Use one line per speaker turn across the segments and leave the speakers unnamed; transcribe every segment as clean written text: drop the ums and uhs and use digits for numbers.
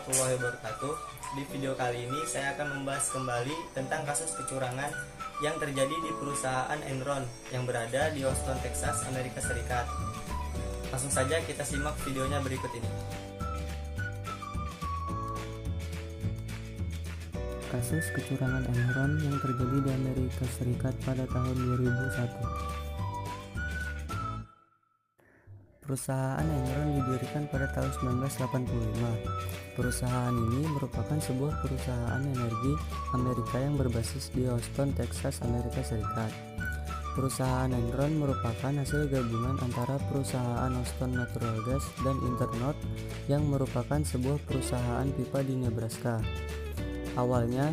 warahmatullahi wabarakatuh. Di video kali ini saya akan membahas kembali tentang kasus kecurangan yang terjadi di perusahaan Enron yang berada di Houston, Texas, Amerika Serikat. Langsung saja kita simak videonya berikut ini.
Kasus kecurangan Enron yang terjadi di Amerika Serikat pada tahun 2001. Perusahaan Enron didirikan pada tahun 1985. Perusahaan ini merupakan sebuah perusahaan energi Amerika yang berbasis di Houston, Texas, Amerika Serikat. Perusahaan Enron merupakan hasil gabungan antara perusahaan Houston Natural Gas dan Internorth yang merupakan sebuah perusahaan pipa di Nebraska. Awalnya,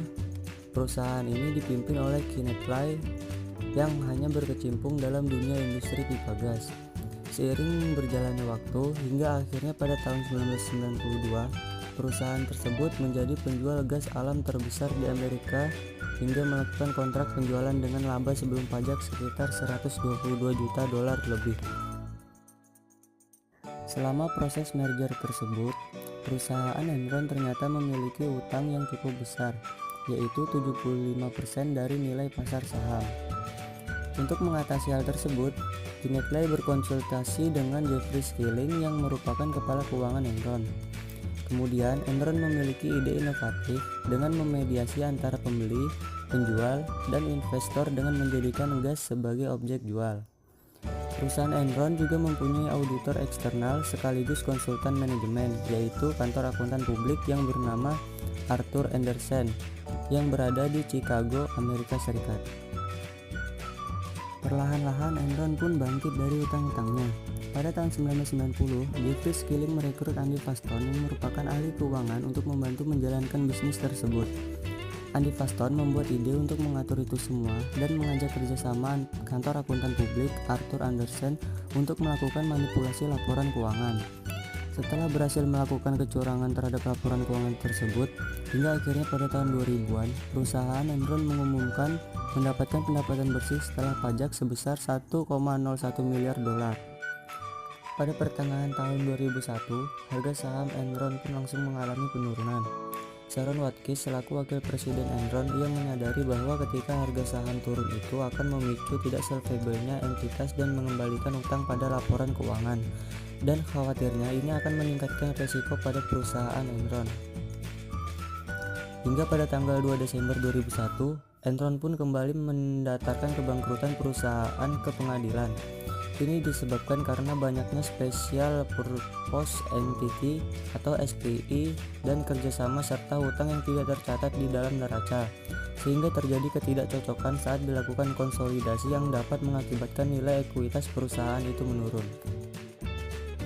perusahaan ini dipimpin oleh Kenneth Lay yang hanya berkecimpung dalam dunia industri pipa gas. Seiring berjalannya waktu, hingga akhirnya pada tahun 1992, perusahaan tersebut menjadi penjual gas alam terbesar di Amerika hingga melakukan kontrak penjualan dengan laba sebelum pajak sekitar 122 juta dolar lebih. Selama proses merger tersebut, perusahaan Enron ternyata memiliki utang yang cukup besar, yaitu 75% dari nilai pasar saham. Untuk mengatasi hal tersebut, Kenneth Lay berkonsultasi dengan Jeffrey Skilling yang merupakan kepala keuangan Enron. Kemudian, Enron memiliki ide inovatif dengan memediasi antara pembeli, penjual, dan investor dengan menjadikan gas sebagai objek jual. Perusahaan Enron juga mempunyai auditor eksternal sekaligus konsultan manajemen, yaitu kantor akuntan publik yang bernama Arthur Andersen yang berada di Chicago, Amerika Serikat. Perlahan-lahan Enron pun bangkit dari utang-utangnya. Pada tahun 1990, Jeffrey Skilling merekrut Andy Faston yang merupakan ahli keuangan untuk membantu menjalankan bisnis tersebut. Andy Faston membuat ide untuk mengatur itu semua dan mengajak kerjasama kantor akuntan publik Arthur Andersen untuk melakukan manipulasi laporan keuangan. Setelah berhasil melakukan kecurangan terhadap laporan keuangan tersebut, hingga akhirnya pada tahun 2000-an, perusahaan Enron mengumumkan mendapatkan pendapatan bersih setelah pajak sebesar 1,01 miliar dolar. Pada pertengahan tahun 2001, harga saham Enron pun langsung mengalami penurunan. Sharon Watkins selaku wakil presiden Enron, ia menyadari bahwa ketika harga saham turun itu akan memicu tidak survivable-nya entitas dan mengembalikan utang pada laporan keuangan, dan khawatirnya ini akan meningkatkan resiko pada perusahaan Enron. Hingga pada tanggal 2 Desember 2001, Enron pun kembali mendatarkan kebangkrutan perusahaan ke pengadilan. Ini disebabkan karena banyaknya Special Purpose Entity atau SPE dan kerjasama serta hutang yang tidak tercatat di dalam neraca, sehingga terjadi ketidakcocokan saat dilakukan konsolidasi yang dapat mengakibatkan nilai ekuitas perusahaan itu menurun.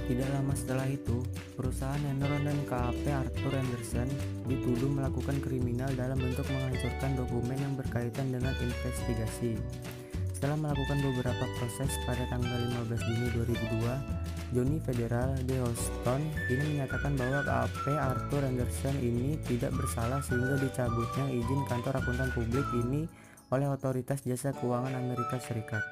Tidak lama setelah itu, perusahaan Enron dan KAP Arthur Andersen dituduh melakukan kriminal dalam bentuk menghancurkan dokumen yang berkaitan dengan investigasi. Setelah melakukan beberapa proses pada tanggal 15 Juni 2002, Johnny Federal de Houston ini menyatakan bahwa KAP Arthur Andersen ini tidak bersalah sehingga dicabutnya izin kantor akuntan publik ini oleh Otoritas Jasa Keuangan Amerika Serikat.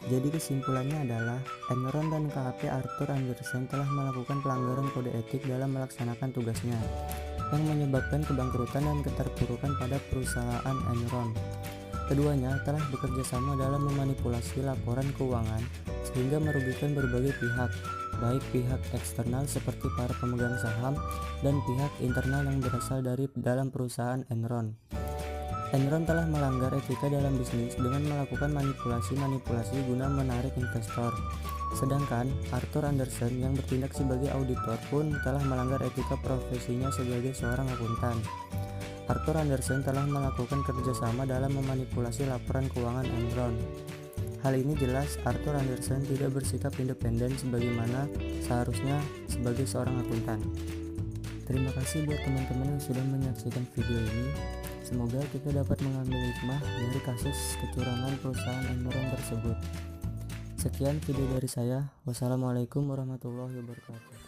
Jadi kesimpulannya adalah Enron dan KAP Arthur Andersen telah melakukan pelanggaran kode etik dalam melaksanakan tugasnya, yang menyebabkan kebangkrutan dan keterpurukan pada perusahaan Enron. Keduanya telah bekerja sama dalam memanipulasi laporan keuangan sehingga merugikan berbagai pihak, baik pihak eksternal seperti para pemegang saham dan pihak internal yang berasal dari dalam perusahaan Enron. Enron telah melanggar etika dalam bisnis dengan melakukan manipulasi guna menarik investor. Sedangkan Arthur Andersen yang bertindak sebagai auditor pun telah melanggar etika profesinya sebagai seorang akuntan. Arthur Andersen telah melakukan kerjasama dalam memanipulasi laporan keuangan Enron. Hal ini jelas Arthur Andersen tidak bersikap independen sebagaimana seharusnya sebagai seorang akuntan. Terima kasih buat teman-teman yang sudah menyaksikan video ini. Semoga kita dapat mengambil hikmah dari kasus kecurangan perusahaan Enron tersebut. Sekian video dari saya. Wassalamualaikum warahmatullahi wabarakatuh.